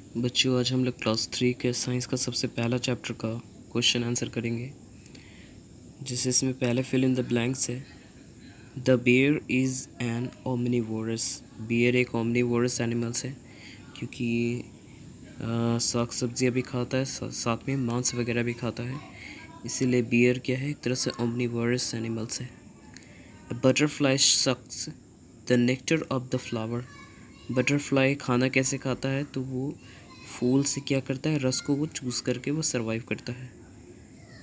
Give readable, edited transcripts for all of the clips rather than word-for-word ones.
बच्चों, आज हम लोग क्लास 3 के साइंस का सबसे पहला चैप्टर का क्वेश्चन आंसर करेंगे, जिसे इसमें पहले फिल इन द ब्लैंक्स है। The bear is an omnivorous. Bear एक ओमनीवोरस एनिमल्स है, क्योंकि ये साग सब्जियाँ भी खाता है, साथ में मांस वगैरह भी खाता है। इसीलिए बियर क्या है, एक तरह से ओमनीवोरस एनिमल्स है। A butterfly sucks the nectar of the flower. Butterfly खाना कैसे खाता है, तो वो फूल से क्या करता है, रस को वो चूस करके वो सरवाइव करता है।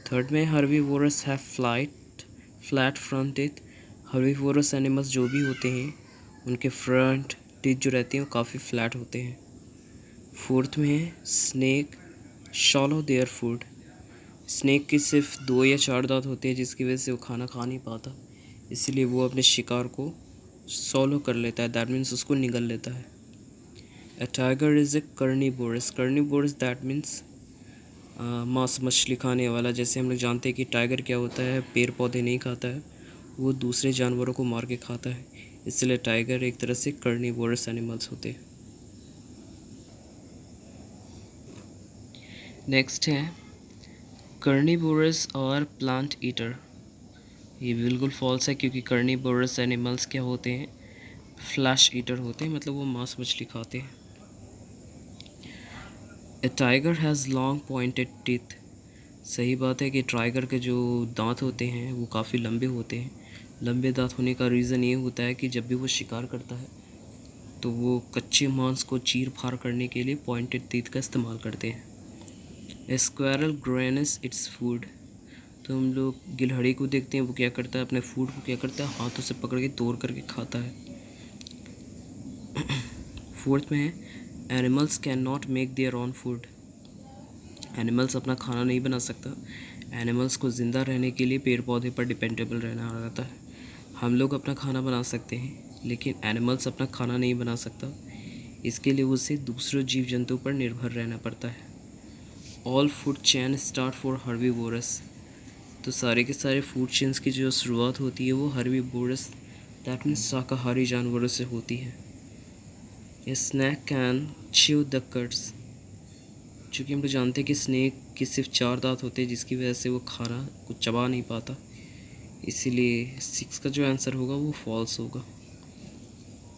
थर्ड में herbivorous have flat front teeth. Herbivorous animals जो भी होते हैं, उनके फ्रंट टीथ जो रहती हैं वो काफ़ी फ्लैट होते हैं। फोर्थ में है snake shallow their food. Snake की सिर्फ 2 या 4 दांत होते हैं, जिसकी वजह से वो खाना खा नहीं पाता, इसलिए वो अपने शिकार को सॉलो कर लेता है, दैट मीन्स उसको निगल लेता है। A tiger is a carnivorous. Carnivorous that means मांस मछली खाने वाला। जैसे हम लोग जानते हैं कि टाइगर क्या होता है, पेड़ पौधे नहीं खाता है, वो दूसरे जानवरों को मार के खाता है, इसलिए टाइगर एक तरह से कार्निवोरस एनिमल्स होते हैं। नेक्स्ट है कार्निवोरस और प्लांट ईटर। ये बिल्कुल फॉल्स है, क्योंकि कार्निवोरस एनिमल्स क्या होते हैं, फ्लैश ईटर होते हैं, मतलब वो मांस मछली खाते हैं। A tiger has long pointed teeth. सही बात है कि टाइगर के जो दांत होते हैं वो काफ़ी लंबे होते हैं। लंबे दांत होने का रीज़न ये होता है कि जब भी वो शिकार करता है तो वो कच्चे मांस को चीर फाड़ करने के लिए पॉइंटेड टीथ का इस्तेमाल करते हैं। ए स्क्वायरल ग्रेनस इट्स फूड। तो हम लोग गिलहड़ी को देखते हैं, वो क्या करता है, अपने फूड को क्या करता है, हाथों से पकड़ के तोड़ करके खाता है। फोर्थ में है animals can not make their own food. Animals अपना खाना नहीं बना सकता। एनिमल्स को ज़िंदा रहने के लिए पेड़ पौधे पर डिपेंडेबल रहना रहता है। हम लोग अपना खाना बना सकते हैं, लेकिन एनिमल्स अपना खाना नहीं बना सकता, इसके लिए उसे दूसरे जीव जंतु पर निर्भर रहना पड़ता है। All food chain start for herbivorous. तो सारे के सारे फूड चेन्स की जो शुरुआत होती है वो हर्बीवोरस दैट मीन्स शाकाहारी जानवरों से होती है। Snake can chew the cuts. चूँकि हम लोग जानते हैं कि स्नेक की सिर्फ 4 दांत होते हैं, जिसकी वजह से वो खाना कुछ चबा नहीं पाता, इसीलिए 6 का जो आंसर होगा वो फॉल्स होगा।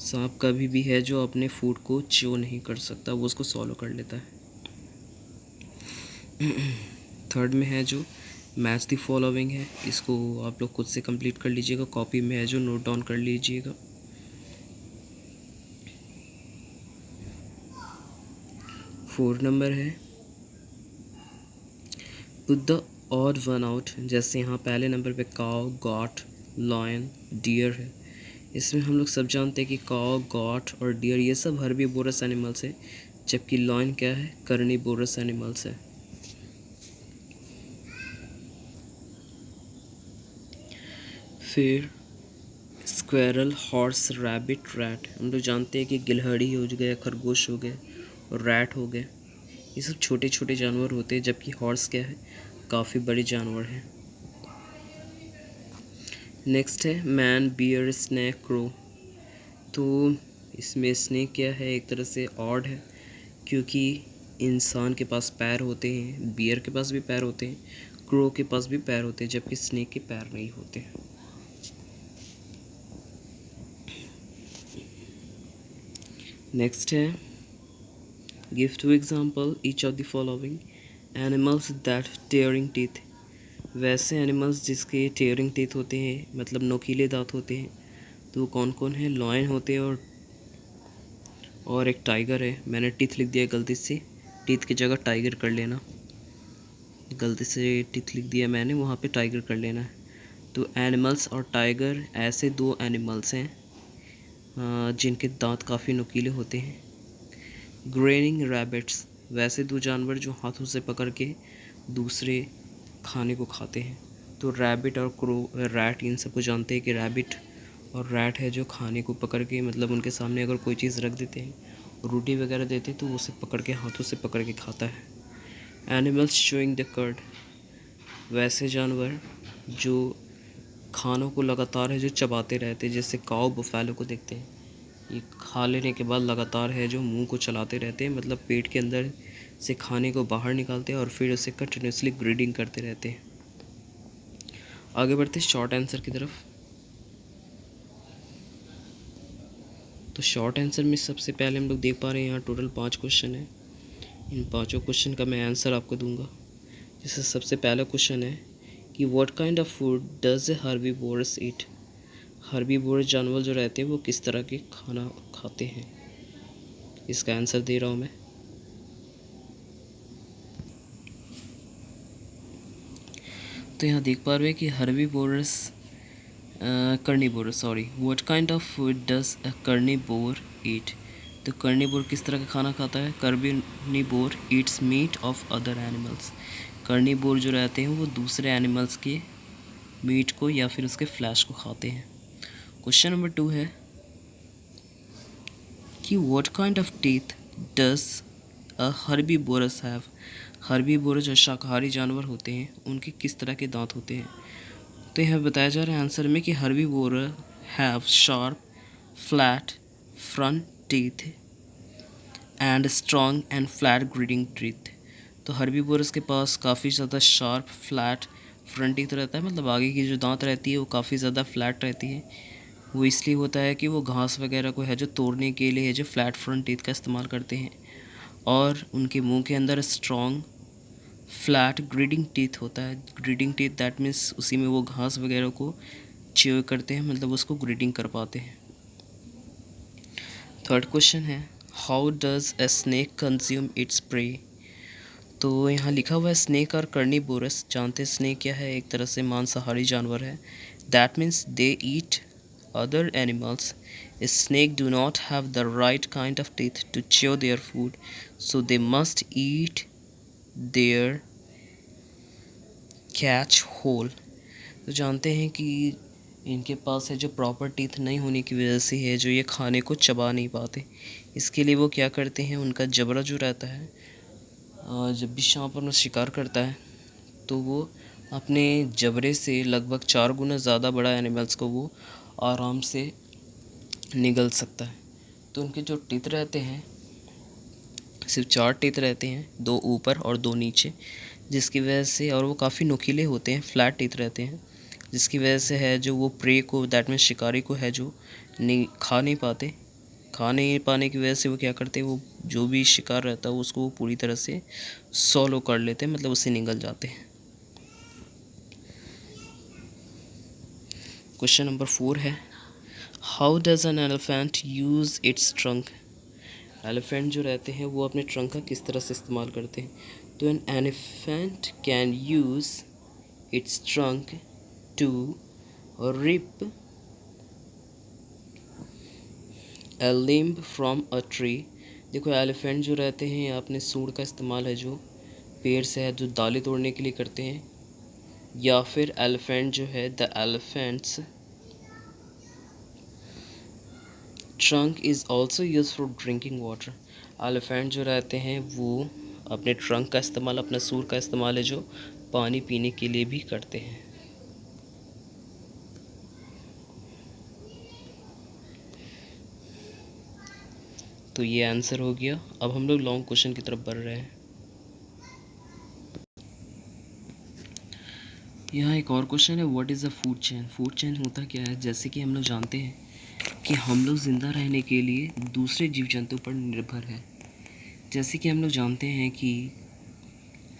सांप कभी भी है जो अपने फूड को च्यू नहीं कर सकता, वो उसको सॉलो कर लेता है। थर्ड में है जो मैच द फॉलोइंग है, इसको आप लोग खुद से कंप्लीट कर लीजिएगा, कॉपी में है जो नोट डाउन कर लीजिएगा। फोर्थ नंबर है put the odd one out. जैसे यहाँ पहले नंबर पे काव, गॉट, लॉयन, डियर है। इसमें हम लोग सब जानते हैं कि काव, गॉट और डियर ये सब हर्बीवोरस एनिमल्स है, जबकि लॉयन क्या है, कार्निवोरस एनिमल्स है। फिर स्क्वेरल, हॉर्स, रैबिट, रैट। हम लोग जानते हैं कि गिलहड़ी हो गए, खरगोश हो गए और रैट हो गए, ये सब छोटे छोटे जानवर होते हैं, जबकि हॉर्स क्या है, काफ़ी बड़े जानवर हैं। नेक्स्ट है मैन, बियर, स्नेक, क्रो। तो इसमें स्नेक क्या है, एक तरह से ऑड है, क्योंकि इंसान के पास पैर होते हैं, बियर के पास भी पैर होते हैं, क्रो के पास भी पैर होते हैं, जबकि स्नेक के पैर नहीं होते। नेक्स्ट है give two example each of the following animals that tearing teeth. वैसे एनिमल्स जिसके टेयरिंग टीथ होते हैं, मतलब नोकीले दांत होते हैं, तो वो कौन कौन है, लॉयन होते हैं और एक टाइगर है। मैंने टीथ लिख दिया गलती से, टीथ की जगह टाइगर कर लेना, गलती से टीथ लिख दिया मैंने, वहाँ पे टाइगर कर लेना है। तो एनिमल्स और टाइगर ऐसे 2 एनिमल्स हैं जिनके दांत काफ़ी नुकीले होते हैं। ग्रेनिंग रैबिट्स, वैसे 2 जानवर जो हाथों से पकड़ के दूसरे खाने को खाते हैं। तो रैबिट और रैट, इन सबको जानते हैं कि रैबिट और रैट है जो खाने को पकड़ के, मतलब उनके सामने अगर कोई चीज़ रख देते हैं, रोटी वगैरह देते हैं, तो उसे पकड़ के हाथों से पकड़ के खाता है। एनिमल्स चूइंग द कर्ड, वैसे जानवर जो खानों को लगातार है जो चबाते रहते हैं, जैसे काऊ बफेलो को देखते हैं, ये खा लेने के बाद लगातार है जो मुंह को चलाते रहते हैं, मतलब पेट के अंदर से खाने को बाहर निकालते हैं और फिर उसे कंटिन्यूसली ग्रीडिंग करते रहते हैं। आगे बढ़ते हैं शॉर्ट आंसर की तरफ। तो शॉर्ट आंसर में सबसे पहले हम लोग देख पा रहे हैं यहाँ टोटल 5 क्वेश्चन है। इन पाँचों क्वेश्चन का मैं आंसर आपको दूंगा। जैसे सबसे पहला क्वेश्चन है कि what kind of food does a herbivorous eat. Herbivorous जानवर जो रहते हैं वो किस तरह के खाना खाते हैं। इसका आंसर दे रहा हूँ मैं। तो यहाँ देख पा रहे हैं कि herbivorous carnivorous what kind of food does a carnivore eat. तो कार्निवोर किस तरह का खाना खाता है। Carnivore eats meat of other animals. Carnivore जो रहते हैं वो दूसरे एनिमल्स के मीट को या फिर उसके फ्लैश को खाते हैं। क्वेश्चन नंबर 2 है कि what kind of teeth does a herbivorous have. Herbivorous जो शाकाहारी जानवर होते हैं उनके किस तरह के दांत होते हैं। तो यह बताया जा रहा है आंसर में कि herbivorous have sharp flat front teeth and strong and flat grinding teeth. तो हर्बीवोरस के पास काफ़ी ज़्यादा शार्प फ्लैट फ्रंट टीथ रहता है, मतलब आगे की जो दांत रहती है वो काफ़ी ज़्यादा फ्लैट रहती है। वो इसलिए होता है कि वो घास वगैरह को है जो तोड़ने के लिए है जो फ्लैट फ्रंट टीथ का इस्तेमाल करते हैं। और उनके मुंह के अंदर स्ट्रॉन्ग फ्लैट ग्रीडिंग टीथ होता है। ग्रीडिंग टीथ दैट मीन्स उसी में वो घास वगैरह को च्यू करते हैं, मतलब उसको ग्रीडिंग कर पाते हैं। थर्ड क्वेश्चन है how does a snake consume its prey. तो यहाँ लिखा हुआ है स्नेक और कार्निवोरस। जानते हैं स्नेक क्या है, एक तरह से मांसाहारी जानवर है। That means they eat other animals. Snake do not have the right kind of teeth to chew their food, so they must eat their catch whole. तो जानते हैं कि इनके पास है जो प्रॉपर टीथ नहीं होने की वजह से है जो ये खाने को चबा नहीं पाते। इसके लिए वो क्या करते हैं, उनका जबड़ा जो रहता है, जब भी सांप अपना शिकार करता है तो वो अपने जबड़े से लगभग 4 गुना ज़्यादा बड़ा एनिमल्स को वो आराम से निगल सकता है। तो उनके जो टीथ रहते हैं सिर्फ 4 टीथ रहते हैं, 2 ऊपर और 2 नीचे, जिसकी वजह से, और वो काफ़ी नुकीले होते हैं, फ्लैट टीथ रहते हैं, जिसकी वजह से है जो वो प्रे को दैट मीन्स शिकारी को है जो खा नहीं पाते। खा नहीं पाने की वजह से वो क्या करते हैं, वो जो भी शिकार रहता है उसको वो पूरी तरह से सॉलो कर लेते हैं, मतलब उससे निगल जाते हैं। क्वेश्चन नंबर 4 है how does an elephant use its trunk. Elephant जो रहते हैं वो अपने ट्रंक का किस तरह से इस्तेमाल करते हैं। तो an elephant can use its trunk to rip a limb from a tree। देखो एलिफेंट जो रहते हैं अपने सूंड का इस्तेमाल है जो पेड़ से है जो डाली तोड़ने के लिए करते हैं, या फिर एलिफेंट जो है the elephants trunk is also use for drinking water. Elephant जो रहते हैं वो अपने ट्रंक का इस्तेमाल, अपना सूर का इस्तेमाल है जो पानी पीने के लिए भी करते हैं। तो ये आंसर हो गया। अब हम लोग लॉन्ग क्वेश्चन की तरफ बढ़ रहे हैं। यहाँ एक और क्वेश्चन है what is a food chain. Food chain होता क्या है। जैसे कि हम लोग जानते हैं कि हम लोग ज़िंदा रहने के लिए दूसरे जीव जंतु पर निर्भर है। जैसे कि हम लोग जानते हैं कि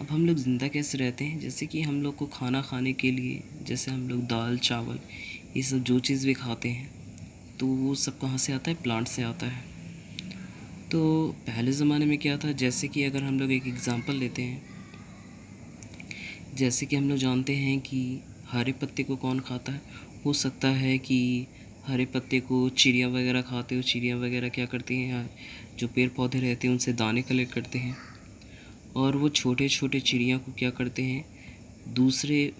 अब हम लोग ज़िंदा कैसे रहते हैं, जैसे कि हम लोग को खाना खाने के लिए, जैसे हम लोग दाल चावल ये सब जो चीज़ भी खाते हैं तो वो सब कहाँ से आता है, प्लांट से आता है। तो पहले ज़माने में क्या था, जैसे कि अगर हम लोग एक एग्ज़ाम्पल लेते हैं, जैसे कि हम लोग जानते हैं कि हरे पत्ते को कौन खाता है। हो सकता है कि हरे पत्ते को चिड़िया वगैरह खाते हो। चिड़िया वगैरह क्या करती हैं, जो पेड़ पौधे रहते हैं उनसे दाने कलेक्ट करते हैं, और वो छोटे छोटे चिड़िया को क्या करते हैं, दूसरे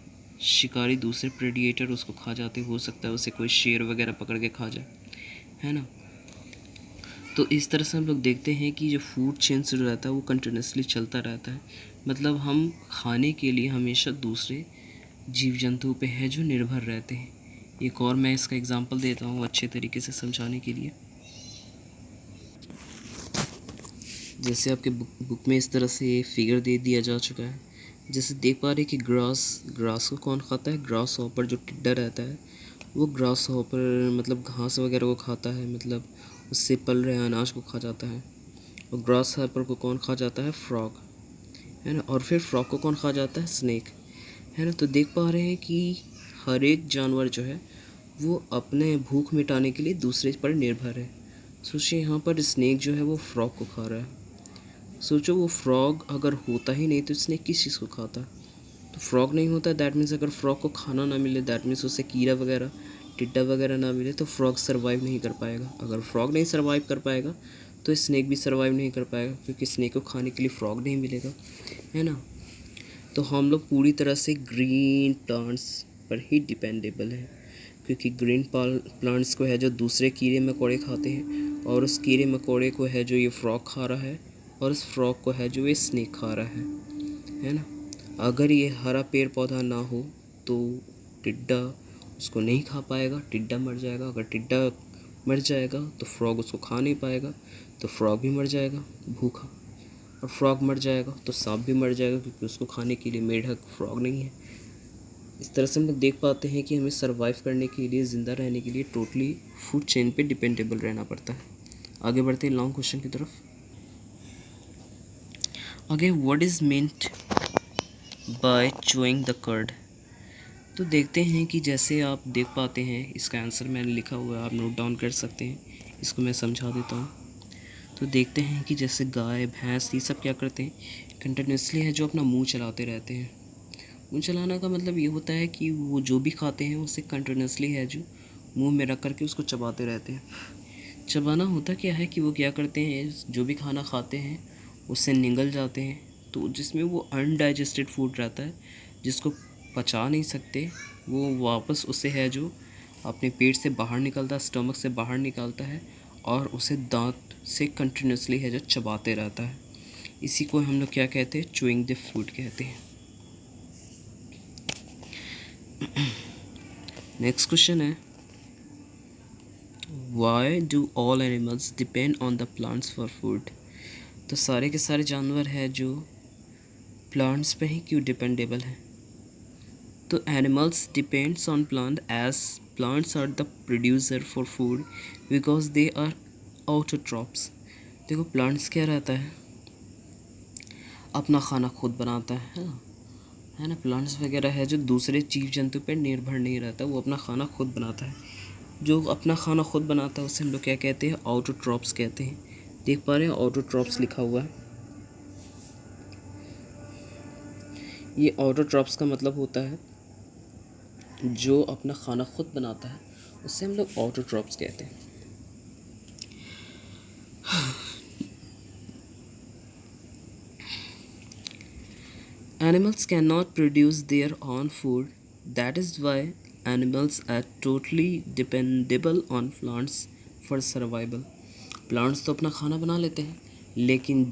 शिकारी, दूसरे प्रेडिएटर उसको खा जाते। हो सकता है उसे कोई शेर वगैरह पकड़ के खा जाए, है ना। तो इस तरह से हम लोग देखते हैं कि जो फूड चेन जो रहता है वो कंटिन्यूसली चलता रहता है, मतलब हम खाने के लिए हमेशा दूसरे जीव जंतु पे है जो निर्भर रहते हैं। एक और मैं इसका एग्जांपल देता हूँ अच्छे तरीके से समझाने के लिए। जैसे आपके बुक में इस तरह से फिगर दे दिया जा चुका है। जैसे देख पा रहे हैं कि ग्रास को कौन खाता है, ग्रास हॉपर जो टिड्डा रहता है वो ग्रास हॉपर मतलब घास वगैरह को खाता है, मतलब उससे पल रहे अनाज को खा जाता है। और ग्रास हॉपर को कौन खा जाता है, फ्रॉग, है ना। और फिर फ्रॉग को कौन खा जाता है, स्नेक, है ना। तो देख पा रहे हैं कि हर एक जानवर जो है वो अपने भूख मिटाने के लिए दूसरे पर निर्भर है। सोचिए यहाँ पर स्नेक जो है वो फ्रॉग को खा रहा है। सोचो वो फ्रॉग अगर होता ही नहीं तो स्नेक किस चीज़ को खाता। तो फ्रॉग नहीं होता, दैट मीन्स अगर फ्रॉग को खाना ना मिले, दैट मीन्स उसे कीड़ा वगैरह टिड्डा वगैरह ना मिले तो फ्रॉग सर्वाइव नहीं कर पाएगा। अगर फ्रॉग नहीं सर्वाइव कर पाएगा तो स्नेक भी सर्वाइव नहीं कर पाएगा, क्योंकि स्नेक को खाने के लिए फ्रॉग नहीं मिलेगा, है ना। तो हम लोग पूरी तरह से ग्रीन प्लांट्स पर ही डिपेंडेबल है, क्योंकि ग्रीन प्लांट्स को है जो दूसरे कीड़े मकोड़े खाते हैं, और उस कीड़े मकोड़े को है जो ये फ्रॉग खा रहा है, और उस फ्रॉग को है जो ये स्नेक खा रहा है ना। अगर ये हरा पेड़ पौधा ना हो तो टिड्डा उसको नहीं खा पाएगा, टिड्डा मर जाएगा। अगर टिड्डा मर जाएगा तो फ्रॉग उसको खा नहीं पाएगा, तो फ्रॉग भी मर जाएगा भूखा। और फ्रॉग मर जाएगा तो सांप भी मर जाएगा, क्योंकि उसको खाने के लिए मेढक फ्रॉग नहीं है। इस तरह से हम लोग देख पाते हैं कि हमें सर्वाइव करने के लिए, ज़िंदा रहने के लिए टोटली फूड चेन पे डिपेंडेबल रहना पड़ता है। आगे बढ़ते हैं लॉन्ग क्वेश्चन की तरफ। आगे, what is meant by chewing the curd. तो देखते हैं कि जैसे आप देख पाते हैं, इसका आंसर मैंने लिखा हुआ है, आप नोट डाउन कर सकते हैं। इसको मैं समझा देता हूँ। तो देखते हैं कि जैसे गाय भैंस ये सब क्या करते हैं, कंटिन्यूसली है जो अपना मुंह चलाते रहते हैं। मुंह चलाने का मतलब ये होता है कि वो जो भी खाते हैं उसे कंटिन्यूसली है जो मुंह में रख करके उसको चबाते रहते हैं। चबाना होता क्या है कि वो क्या करते हैं, जो भी खाना खाते हैं उससे निगल जाते हैं, तो जिसमें वो अनडाइजेस्टेड फूड रहता है जिसको पचा नहीं सकते, वो वापस उसे है जो अपने पेट से बाहर निकलता है, स्टमक से बाहर निकालता है, और उसे दांत से कंटिन्यूसली है जो चबाते रहता है। इसी को हम लोग क्या कहते हैं, चूइंग द फूड कहते हैं। नेक्स्ट क्वेश्चन है, why do all animals depend on the plants for food. तो सारे के सारे जानवर हैं जो प्लांट्स पे ही क्यों डिपेंडेबल हैं। तो animals depends on plant as plants are the producer for food because they are autotrophs. देखो प्लांट्स क्या रहता है, अपना खाना खुद बनाता है ना। प्लांट्स वगैरह है जो दूसरे जीव जंतु पर निर्भर नहीं रहता, वो अपना खाना खुद बनाता है। जो अपना खाना खुद बनाता है उसे हम लोग क्या कहते हैं, ऑटोट्रॉप्स कहते हैं। देख पा रहे हैं ऑटोट्रॉप्स लिखा हुआ है। ये ऑटोट्रॉप्स का मतलब होता है जो अपना खाना खुद बनाता है, उससे हम लोग ऑटोट्रॉप्स कहते हैं। Animals cannot produce their own food. That is why animals are totally dependable on plants for survival. Plants तो अपना खाना बना लेते हैं, लेकिन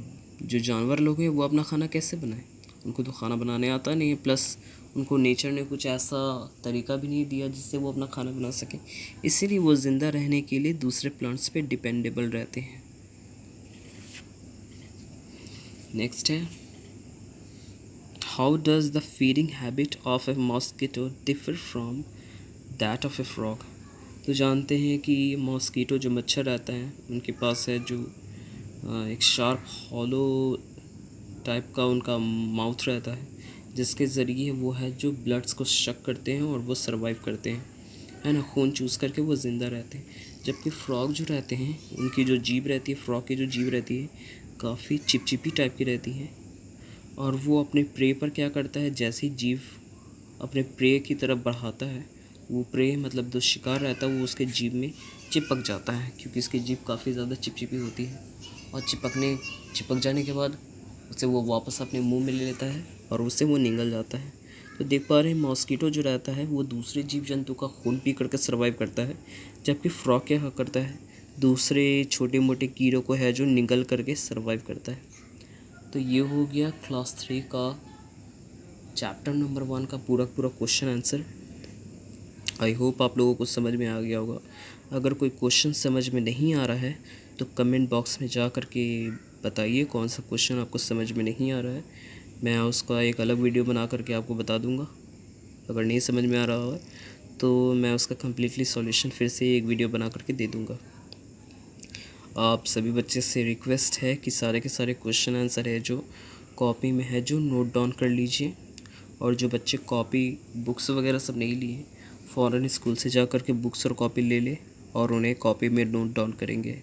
जो जानवर लोग हैं वो अपना खाना कैसे बनाएं, उनको तो खाना बनाने आता नहीं है, प्लस उनको नेचर ने कुछ ऐसा तरीका भी नहीं दिया जिससे वो अपना खाना बना सकें। इसीलिए वो ज़िंदा रहने के लिए दूसरे प्लांट्स पे डिपेंडेबल रहते हैं। नेक्स्ट है, how does the feeding habit of A mosquito differ from that of A frog. तो जानते हैं कि मॉस्किटो जो मच्छर रहता है उनके पास है जो एक शार्प हॉलो टाइप का उनका माउथ रहता है, जिसके ज़रिए वो है जो ब्लड्स को शक करते हैं और वो सर्वाइव करते हैं, है ना। खून चूस करके वो ज़िंदा रहते हैं। जबकि फ्रॉग जो रहते हैं उनकी जो जीभ रहती है, फ्रॉग की जो जीभ रहती है काफ़ी चिपचिपी टाइप की रहती है, और वो अपने प्रे पर क्या करता है, जैसे ही जीभ अपने प्रे की तरफ बढ़ाता है, वो प्रे मतलब जो शिकार रहता है वो उसके जीभ में चिपक जाता है, क्योंकि इसकी जीभ काफ़ी ज़्यादा चिपचिपी होती है। और चिपक जाने के बाद उसे वो वापस अपने मुंह में ले लेता है और उससे वो निगल जाता है। तो देख पा रहे हैं मॉस्किटो जो रहता है वो दूसरे जीव जंतु का खून पी करके सर्वाइव करता है, जबकि फ्रॉग क्या करता है, दूसरे छोटे मोटे कीड़ों को है जो निगल करके सर्वाइव करता है। तो ये हो गया क्लास 3 का चैप्टर नंबर 1 का पूरा क्वेश्चन आंसर। आई होप आप लोगों को समझ में आ गया होगा। अगर कोई क्वेश्चन समझ में नहीं आ रहा है तो कमेंट बॉक्स में जा कर के बताइए कौन सा क्वेश्चन आपको समझ में नहीं आ रहा है, मैं उसका एक अलग वीडियो बना करके आपको बता दूंगा। अगर नहीं समझ में आ रहा है तो मैं उसका कम्प्लीटली सॉल्यूशन फिर से एक वीडियो बना करके दे दूंगा। आप सभी बच्चे से रिक्वेस्ट है कि सारे के सारे क्वेश्चन आंसर है जो कॉपी में है जो नोट डाउन कर लीजिए, और जो बच्चे कॉपी बुक्स वगैरह सब नहीं लिए फ़ौरन स्कूल से जा कर के बुक्स और कॉपी ले ले और उन्हें कॉपी में नोट डाउन करेंगे।